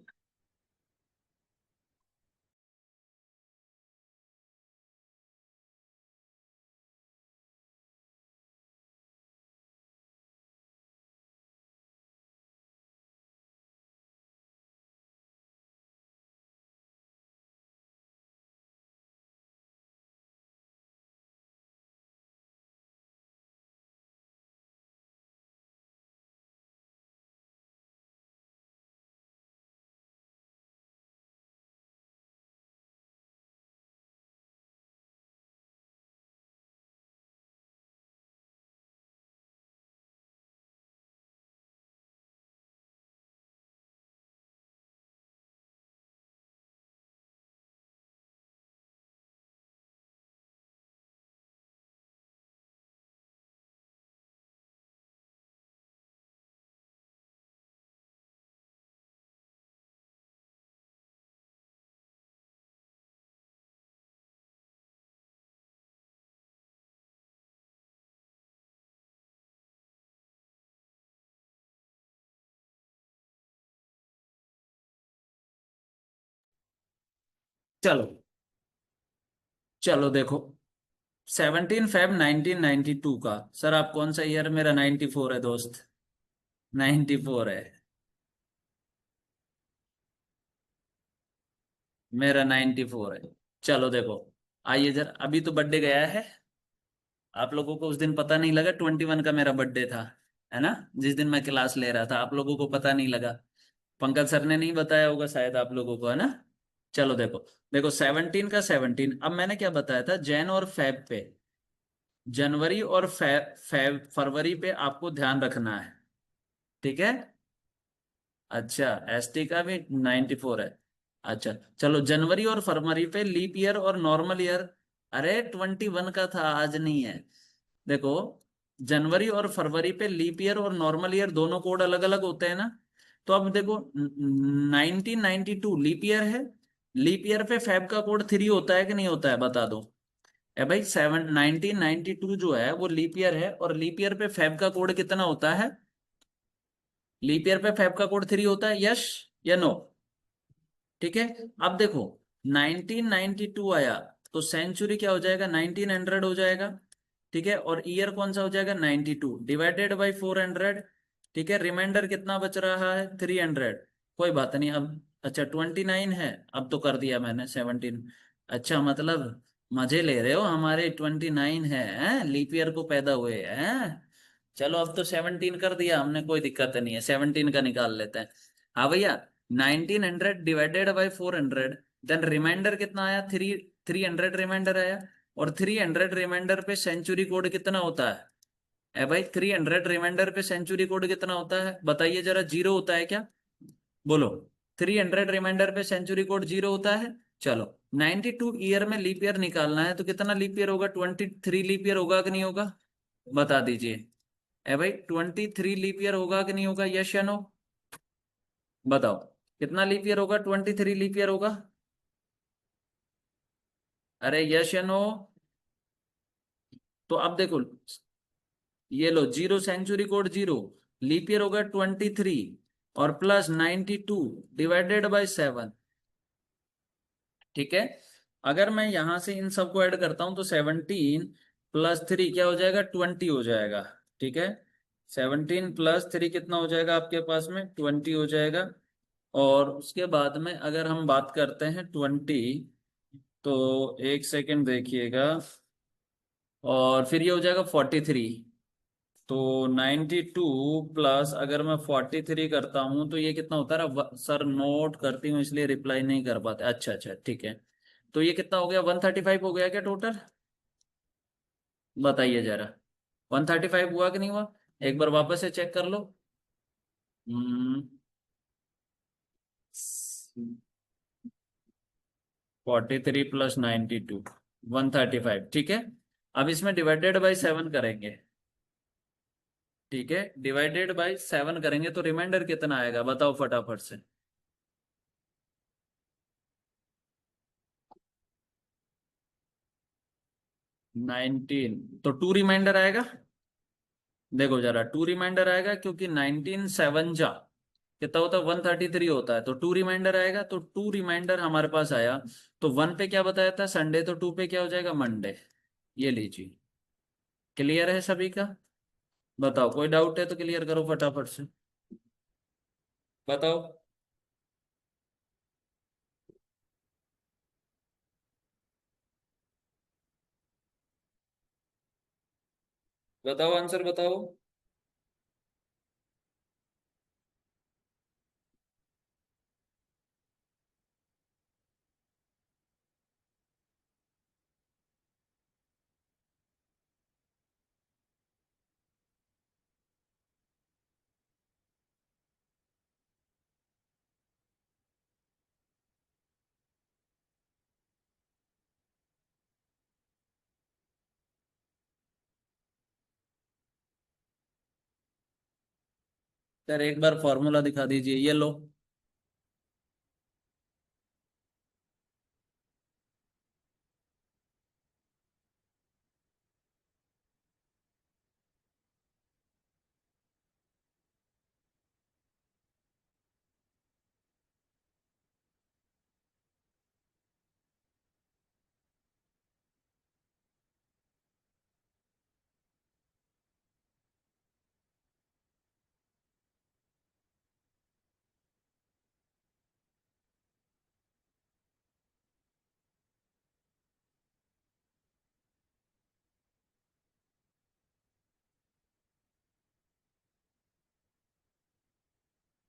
चलो चलो देखो, 17 फेब 1992 का। सर आप कौन सा ईयर? मेरा 94 है दोस्त, 94 है मेरा, 94 है। चलो देखो, आइए जरा, अभी तो बर्थडे गया है, आप लोगों को उस दिन पता नहीं लगा 21 का मेरा बर्थडे था, है ना? जिस दिन मैं क्लास ले रहा था, आप लोगों को पता नहीं लगा। पंकज सर ने नहीं बताया होगा शायद आप लोगों को, है ना? चलो देखो, देखो 17 का 17, अब मैंने क्या बताया था, जैन और फेब पे, जनवरी और फरवरी पे आपको ध्यान रखना है, ठीक है? अच्छा, एसटी का भी 94 है। अच्छा, चलो जनवरी और फरवरी पे लीप ईयर और नॉर्मल ईयर, अरे 21 का था, आज नहीं है। देखो, जनवरी और फरवरी पे लीप ईयर और नॉर्मल ईयर दोनों कोड अलग अलग होते हैं ना। तो अब देखो, 1992 लीप ईयर है, लीप ईयर पे फैब का कोड 3 होता है कि नहीं होता है, बता दो। ए भाई, 1992 जो है वो लीप ईयर है, और लीप ईयर पे फैब का कोड कितना होता है? लीप ईयर पे फैब का कोड 3 होता है, यस या नो? ठीक है। अब देखो, 1992 आया, तो सेंचुरी क्या हो जाएगा, 1900 हो जाएगा, ठीक है? और ईयर कौन सा हो जाएगा, 92 डिवाइडेड बाई 400, ठीक है? रिमाइंडर कितना बच रहा है, 300। कोई बात नहीं अब। अच्छा, 29 है, अब तो कर दिया मैंने 17। अच्छा, मतलब मजे ले रहे हो हमारे, 29 है, लीप ईयर को पैदा हुए हैं। चलो अब तो 17 कर दिया हमने, कोई दिक्कत नहीं है, 17 का निकाल लेते हैं। हाँ भैया, 1900 डिवाइडेड बाई 400, देन रिमाइंडर कितना आया, 300 रिमाइंडर आया। और 300 रिमाइंडर पे सेंचुरी कोड कितना होता है? ए भाई, 300 रिमाइंडर पे सेंचुरी कोड कितना होता है, बताइए जरा, 0 होता है क्या? बोलो। 300 रिमाइंडर पे सेंचुरी कोड 0 होता है। चलो, 92 ईयर में लीप ईयर निकालना है, तो कितना लीप ईयर होगा, 23 लीप ईयर होगा कि नहीं होगा? बता दीजिए। ए भाई, 23 लीप ईयर होगा कि नहीं होगा, यस या नो? बताओ, कितना लीप ईयर होगा, 23 लीप ईयर होगा? अरे यस या नो? तो अब देखो, ये लो, 0 सेंचुरी कोड 0, लीप ईयर होगा 23, और प्लस 92 डिवाइडेड बाई 7, ठीक है? अगर मैं यहां से इन सबको ऐड करता हूं, तो 17 प्लस 3 क्या हो जाएगा, 20 हो जाएगा, ठीक है? 17 प्लस 3 कितना हो जाएगा आपके पास में, 20 हो जाएगा। और उसके बाद में अगर हम बात करते हैं 20, तो एक सेकेंड देखिएगा, और फिर ये हो जाएगा 43। तो 92 प्लस अगर मैं 43 करता हूं, तो ये कितना होता है, सर नोट करती हूँ इसलिए रिप्लाई नहीं कर पाते, अच्छा अच्छा ठीक है। तो ये कितना हो गया, 135 हो गया क्या टोटल? बताइए जरा, 135 हुआ कि नहीं हुआ? एक बार वापस से चेक कर लो। हम्म 43 प्लस 92, 135, ठीक है? अब इसमें डिवाइडेड बाई 7 करेंगे, ठीक है? डिवाइडेड बाई 7 करेंगे तो रिमाइंडर कितना आएगा, बताओ फटाफट से। 19, तो 2 रिमाइंडर आएगा। देखो जरा, 2 रिमाइंडर आएगा, क्योंकि 19 7 जा कितना होता है, 133 होता है, तो 2 रिमाइंडर आएगा। तो 2 रिमाइंडर हमारे पास आया। तो 1 पे क्या बताया था, संडे, तो 2 पे क्या हो जाएगा, मंडे। ये लीजिए, क्लियर है सभी का? बताओ, कोई डाउट है तो क्लियर करो फटाफट से, बताओ। बताओ, आंसर बताओ। सर एक बार फॉर्मूला दिखा दीजिए, ये लो।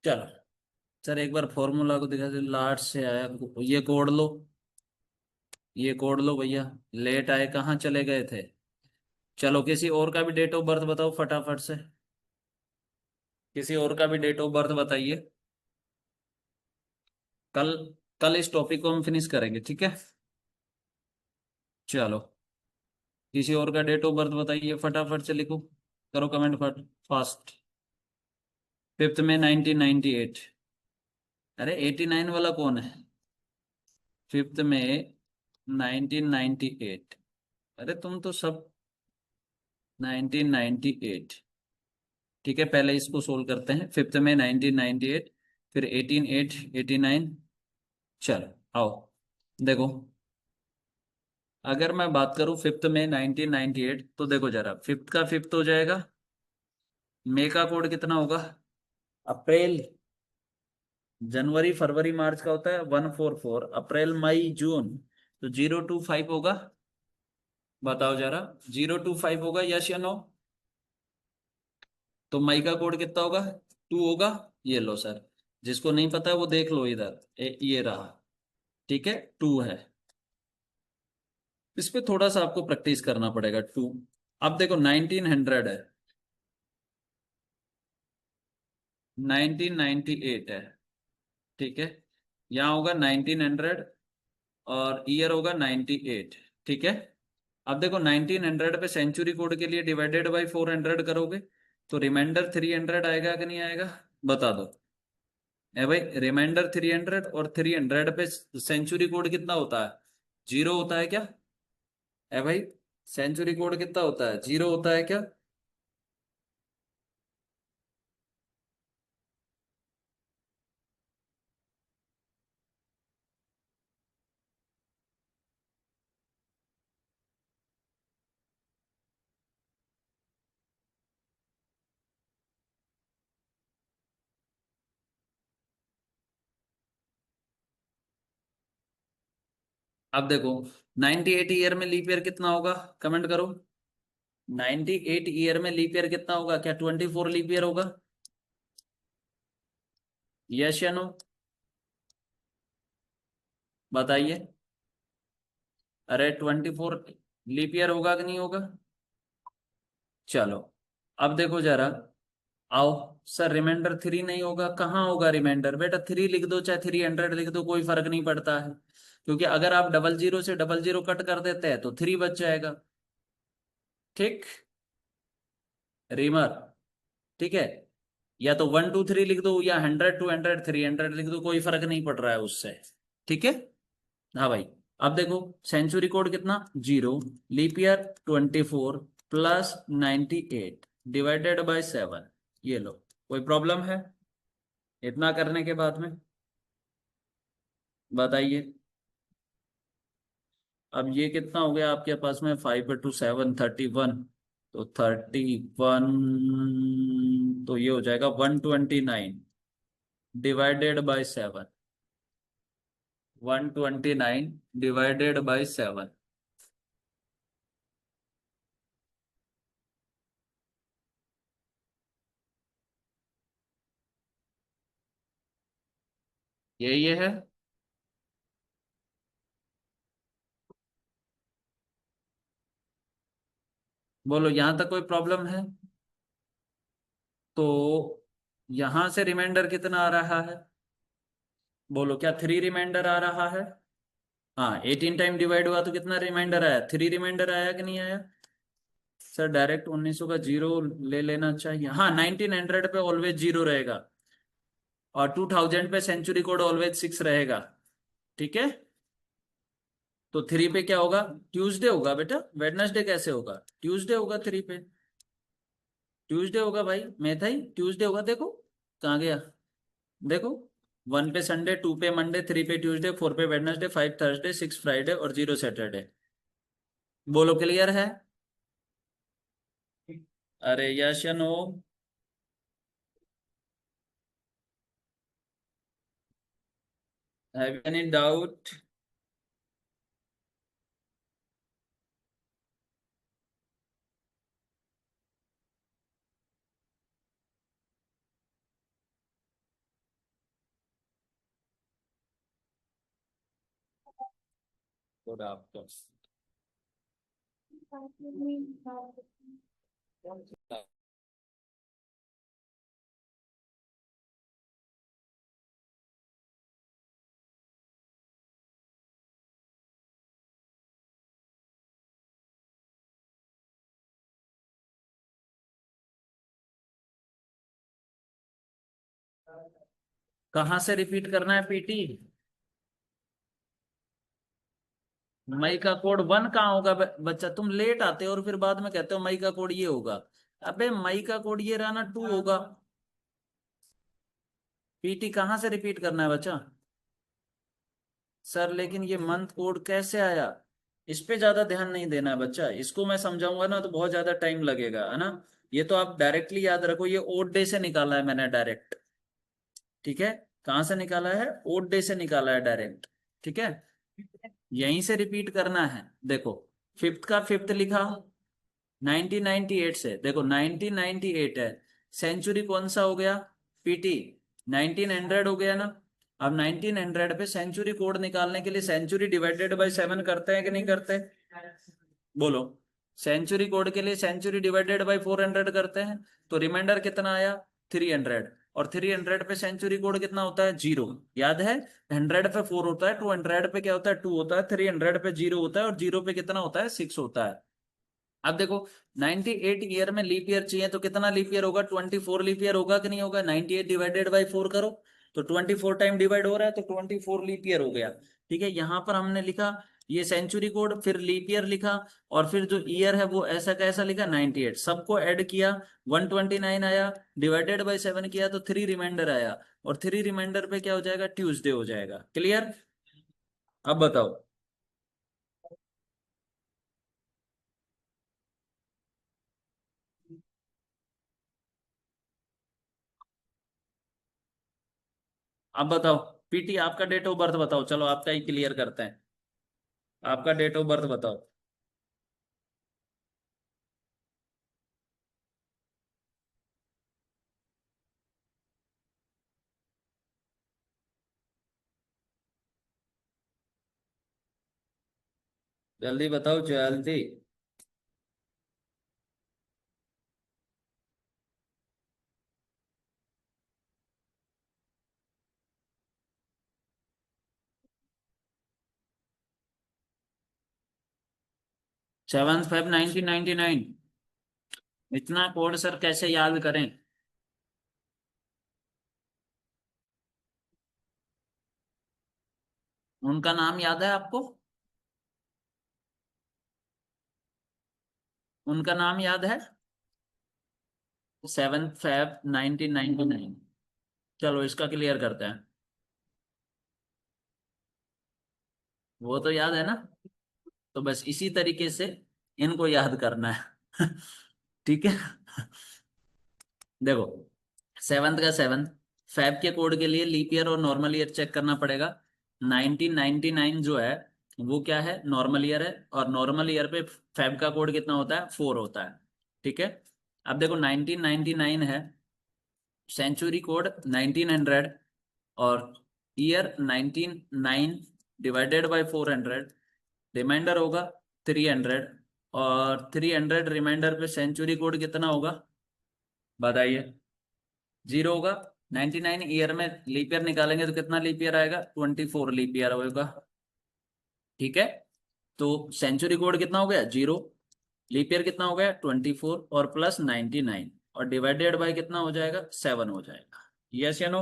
चलो सर एक बार फॉर्मूला को दिखा दे। लास्ट से आया, ये कोड लो, ये कोड लो भैया। लेट आए कहाँ चले गए थे? चलो किसी और का भी डेट ऑफ बर्थ बताओ फटाफट से। किसी और का भी डेट ऑफ बर्थ बताइए। कल, कल इस टॉपिक को हम फिनिश करेंगे, ठीक है? चलो किसी और का डेट ऑफ बर्थ बताइए, फटाफट से लिखो, करो कमेंट फट फास्ट। 5 मई 1998। अरे 89 वाला कौन है? 5 मई 1998। अरे तुम तो सब 1998। ठीक है, पहले इसको सोल्व करते हैं। 5 मई 1998, फिर 18/8 89। चलो आओ देखो, अगर मैं बात करूं 5 मई 1998, तो देखो जरा, फिफ्थ का फिफ्थ हो जाएगा। मई का कोड कितना होगा? अप्रैल। जनवरी फरवरी मार्च का होता है 144। अप्रैल मई जून, तो 025 होगा। बताओ जरा, 025 होगा, यस या नो? तो मई का कोड कितना होगा? 2 होगा। ये लो सर, जिसको नहीं पता है वो देख लो इधर, ये रहा। ठीक है, 2 है। इस पे थोड़ा सा आपको प्रैक्टिस करना पड़ेगा। 2। अब देखो 1900 है, 1998 है। ठीक है, यहाँ होगा 1900 और ईयर होगा 98। ठीक है, अब देखो 1900 पे सेंचुरी कोड के लिए डिवाइडेड बाई 400 करोगे तो रिमाइंडर 300 आएगा कि नहीं आएगा? बता दो। है भाई, रिमाइंडर 300 और 300 पे सेंचुरी कोड कितना होता है? 0 होता है क्या? है भाई, सेंचुरी कोड कितना होता है? 0 होता है क्या? अब देखो 98 ईयर में लीप ईयर कितना होगा? कमेंट करो। 98 ईयर में लीप ईयर कितना होगा? क्या 24 लीप ईयर होगा? यस या नो? बताइए। अरे 24 लीप ईयर होगा कि नहीं होगा? चलो अब देखो जरा, आओ। सर रिमाइंडर 3 नहीं होगा, कहाँ होगा रिमाइंडर? बेटा 3 लिख दो, चाहे 300 लिख दो, कोई फर्क नहीं पड़ता है। क्योंकि अगर आप 00 से 00 कट कर देते हैं तो 3 बच जाएगा। ठीक, रीमर। ठीक है, या तो 1 2 3 लिख दो, या 100 200 300 लिख दो, कोई फर्क नहीं पड़ रहा है उससे। ठीक है, हाँ भाई। अब देखो सेंचुरी कोड कितना? 0। Leap year 24 plus 98 divided by 7। ये लो, कोई प्रॉब्लम है इतना करने के बाद में? बताइए। अब ये कितना हो गया आपके पास में? 5 × 7 31। तो 31, तो ये हो जाएगा 129 डिवाइडेड बाय 7। 129 divided by 7। ये है। बोलो यहां तक कोई प्रॉब्लम है? तो यहां से रिमाइंडर कितना आ रहा है? बोलो, क्या 3 रिमाइंडर आ रहा है? हाँ, 18 टाइम डिवाइड हुआ तो कितना रिमाइंडर आया? 3 रिमाइंडर आया कि नहीं आया? सर डायरेक्ट 1900 का 0 ले लेना चाहिए। हाँ, 1900 पे ऑलवेज 0 रहेगा, और 2000 पे सेंचुरी कोड ऑलवेज 6 रहेगा। ठीक है, तो 3 पे क्या होगा? ट्यूसडे होगा बेटा, वेडनेसडे कैसे होगा? ट्यूसडे होगा 3 पे। ट्यूसडे होगा भाई, मैथाई ट्यूसडे होगा। देखो कहाँ गया, देखो। 1 पे संडे, 2 पे मंडे, 3 पे ट्यूसडे, 4 पे वेडनेसडे, 5 थर्सडे, 6 फ्राइडे और 0 सैटरडे। बोलो क्लियर है? अरे यस या no? Have any doubt? Good afternoon. कहाँ से रिपीट करना है पीटी? मई का कोड 1 कहाँ होगा बच्चा? तुम लेट आते हो और फिर बाद में कहते हो मई का कोड ये होगा। अबे मई का कोड ये रहा ना, 2 होगा। पीटी कहाँ से रिपीट करना है बच्चा? सर लेकिन ये मंथ कोड कैसे आया? इस पे ज्यादा ध्यान नहीं देना है बच्चा, इसको मैं समझाऊंगा ना तो बहुत ज्यादा टाइम लगेगा, है ना। ये तो आप डायरेक्टली याद रखो, ये ओड डे से निकाला है मैंने डायरेक्ट। ठीक है, कहाँ से निकाला है? ओड डे से निकाला है डायरेक्ट। ठीक है, यहीं से रिपीट करना है। देखो, फिफ्थ का फिफ्थ लिखा 1998 से। देखो 1998 है, सेंचुरी कौन सा हो गया? पीटी 1900 हो गया ना। अब 1900 पे सेंचुरी कोड निकालने के लिए सेंचुरी डिवाइडेड बाय 7 करते हैं कि नहीं करते? बोलो। सेंचुरी कोड के लिए सेंचुरी डिवाइडेड बाय 400 करते हैं, तो रिमाइंडर कितना आया? 300। और 300 पे सेंचुरी कोड कितना होता है? 0। याद है? 100 पे 4 होता है, 200 पे क्या होता है? 2 होता है, 300 पे 0 होता है, और 0 पे कितना होता है? 6 होता है। अब देखो 98 ईयर में लीप ईयर चाहिए, तो कितना लीप ईयर होगा? 24 लीप ईयर होगा कि नहीं होगा? 98 डिवाइडेड बाई 4 करो, तो 24 टाइम डिवाइड हो रहा है, तो 24 लीप ईयर हो गया। ठीक है, यहां पर हमने लिखा ये सेंचुरी कोड, फिर लीप ईयर लिखा, और फिर जो ईयर है वो ऐसा कैसा लिखा? 98। सबको ऐड किया, 129 आया, डिवाइडेड बाई 7 किया तो 3 रिमाइंडर आया, और 3 रिमाइंडर पे क्या हो जाएगा? ट्यूसडे हो जाएगा। क्लियर? अब बताओ। अब बताओ पीटी, आपका डेट ऑफ बर्थ बताओ। चलो आपका ही क्लियर करते हैं, आपका डेट ऑफ बर्थ बताओ। जल्दी बताओ, जल्दी। 7 Feb 1999। इतना कोड सर कैसे याद करें? उनका नाम याद है आपको? उनका नाम याद है? 7 Feb 1999। चलो इसका क्लियर करते हैं। वो तो याद है ना, तो बस इसी तरीके से इनको याद करना है। ठीक है। देखो, 7 का 7, फैब के कोड के लिए लीप ईयर और नॉर्मल ईयर चेक करना पड़ेगा। 1999 जो है वो क्या है? नॉर्मल ईयर है, और नॉर्मल ईयर पे फैब का कोड कितना होता है? 4 होता है। ठीक है, अब देखो 1999 है, सेंचुरी कोड 1900, और ईयर 199 डिवाइडेड बाय 400, रिमाइंडर होगा 300, और 300 रिमाइंडर पे सेंचुरी कोड कितना होगा? बताइए। 0 होगा। 99 ईयर में लीप ईयर निकालेंगे तो कितना लीप ईयर आएगा? 24 लीप ईयर होगा। ठीक है, तो सेंचुरी कोड कितना हो गया? 0। लीप ईयर कितना हो गया? 24, और प्लस 99, और डिवाइडेड बाय कितना हो जाएगा? 7 हो जाएगा। यस या नो?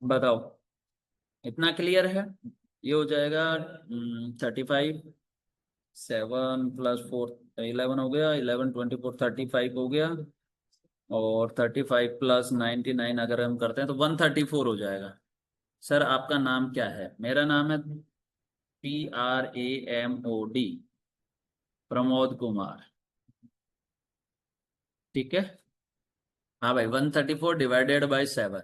बताओ, इतना क्लियर है? ये हो जाएगा 35, 7 + 4 11 हो गया, 11 24 35 हो गया, और 35 + 99 अगर हम करते हैं तो 134 हो जाएगा। सर आपका नाम क्या है? मेरा नाम है PRAMOD, प्रमोद कुमार। ठीक है, हाँ भाई, 134 डिवाइडेड बाई 7।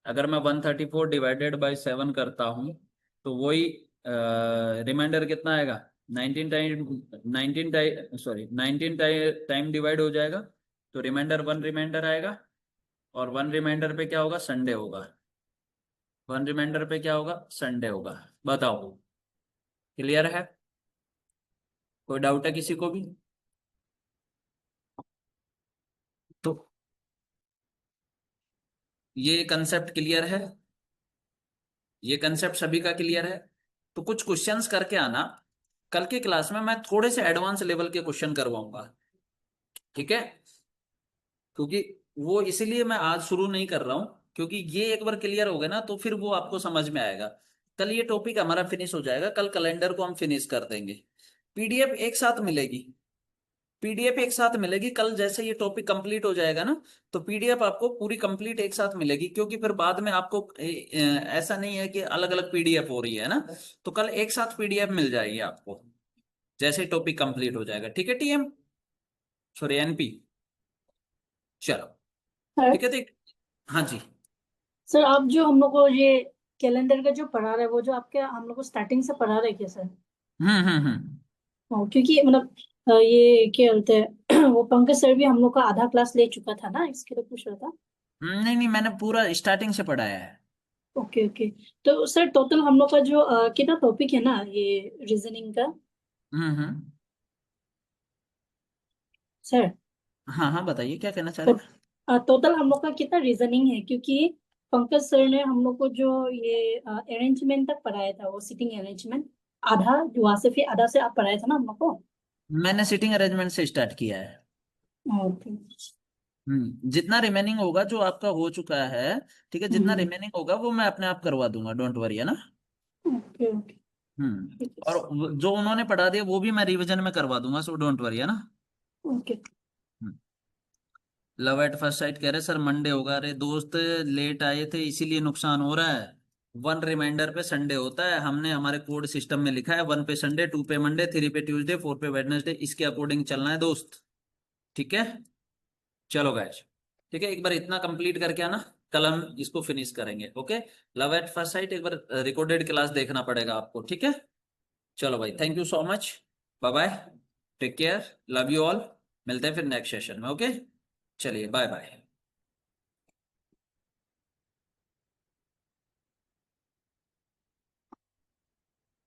अगर मैं 134 डिवाइडेड बाई 7 करता हूँ तो वही रिमाइंडर कितना आएगा? 19 time, 19 time, sorry 19 time divide हो जाएगा, तो रिमाइंडर 1 रिमाइंडर आएगा, और 1 रिमाइंडर पे क्या होगा? संडे होगा। वन रिमाइंडर पे क्या होगा, संडे होगा। बताओ, क्लियर है? कोई डाउट है किसी को भी? तो ये कंसेप्ट क्लियर है? ये कंसेप्ट सभी का क्लियर है? तो कुछ क्वेश्चंस करके आना। कल की क्लास में मैं थोड़े से एडवांस लेवल के क्वेश्चन करवाऊंगा, ठीक है? क्योंकि वो इसीलिए मैं आज शुरू नहीं कर रहा हूं, क्योंकि ये एक बार क्लियर हो गया ना तो फिर वो आपको समझ में आएगा। कल ये टॉपिक हमारा फिनिश हो जाएगा, कल कैलेंडर को हम फिनिश कर देंगे। पीडीएफ एक साथ मिलेगी, पीडीएफ एक साथ मिलेगी। कल जैसे ये टॉपिक कंप्लीट हो जाएगा ना, तो पीडीएफ आपको पूरी कंप्लीट एक साथ मिलेगी, क्योंकि फिर बाद में आपको ऐसा नहीं है कि अलग अलग पीडीएफ हो रही है ना। तो कल एक साथ पीडीएफ मिल जाएगी आपको, जैसे टॉपिक कंप्लीट हो जाएगा। ठीक है टीएम, सॉरी एनपी। चलो सर ठीक है, देख। हाँ जी। सर आप जो हम लोग को ये कैलेंडर का जो पढ़ा रहे हैं वो जो आपके हम लोग को स्टार्टिंग से पढ़ा रहे हैं क्या सर? हम्म। क्योंकि मतलब ये क्या बोलते हैं वो पंकज सर भी हम लोग का आधा क्लास ले चुका था ना, इसके लिए पूछ रहा था। नहीं नहीं, मैंने पूरा स्टार्टिंग से पढ़ाया है। Okay okay. तो सर टोटल हम लोग का जो कितना टॉपिक है ना ये रीजनिंग का हम्म। सर? हाँ हाँ, बताइए क्या कहना चाह तो रहे हैं? टोटल हम लोग का कितना रीजनिंग है? क्योंकि पंकज सर ने हम लोग को जो ये अरेंजमेंट तक पढ़ाया था, वो सिटिंग अरेंजमेंट आधा, वहां से फिर आधा से आप पढ़ाया था ना हम लोग को। मैंने सीटिंग अरेंजमेंट से स्टार्ट किया है। ओके। जितना रिमेनिंग होगा जो आपका हो चुका है, ठीक है, जितना हम्म। रिमेनिंग होगा वो मैं अपने आप करवा दूंगा, डोंट वरी, है ना। Okay okay. ठीक है और जो उन्होंने पढ़ा दिया वो भी मैं रिवीजन में करवा दूंगा, सो डोंट वरी, है ना। Okay. Love at first sight कह रहे सर मंडे होगा। अरे दोस्त, लेट आए थे इसीलिए नुकसान हो रहा है। वन रिमाइंडर पे संडे होता है, हमने हमारे कोड सिस्टम में लिखा है, वन पे संडे, टू पे मंडे, थ्री पे ट्यूसडे, फोर पे वेडनेसडे, इसके अकॉर्डिंग चलना है दोस्त। ठीक है, चलो गाइस। ठीक है, एक बार इतना कंप्लीट करके आना, कल हम इसको फिनिश करेंगे। Okay, love at first sight एक बार रिकॉर्डेड क्लास देखना पड़ेगा आपको, ठीक है। चलो भाई, thank you so much, bye bye, take care, love you all. मिलते हैं फिर नेक्स्ट सेशन में। ओके, चलिए बाय बाय।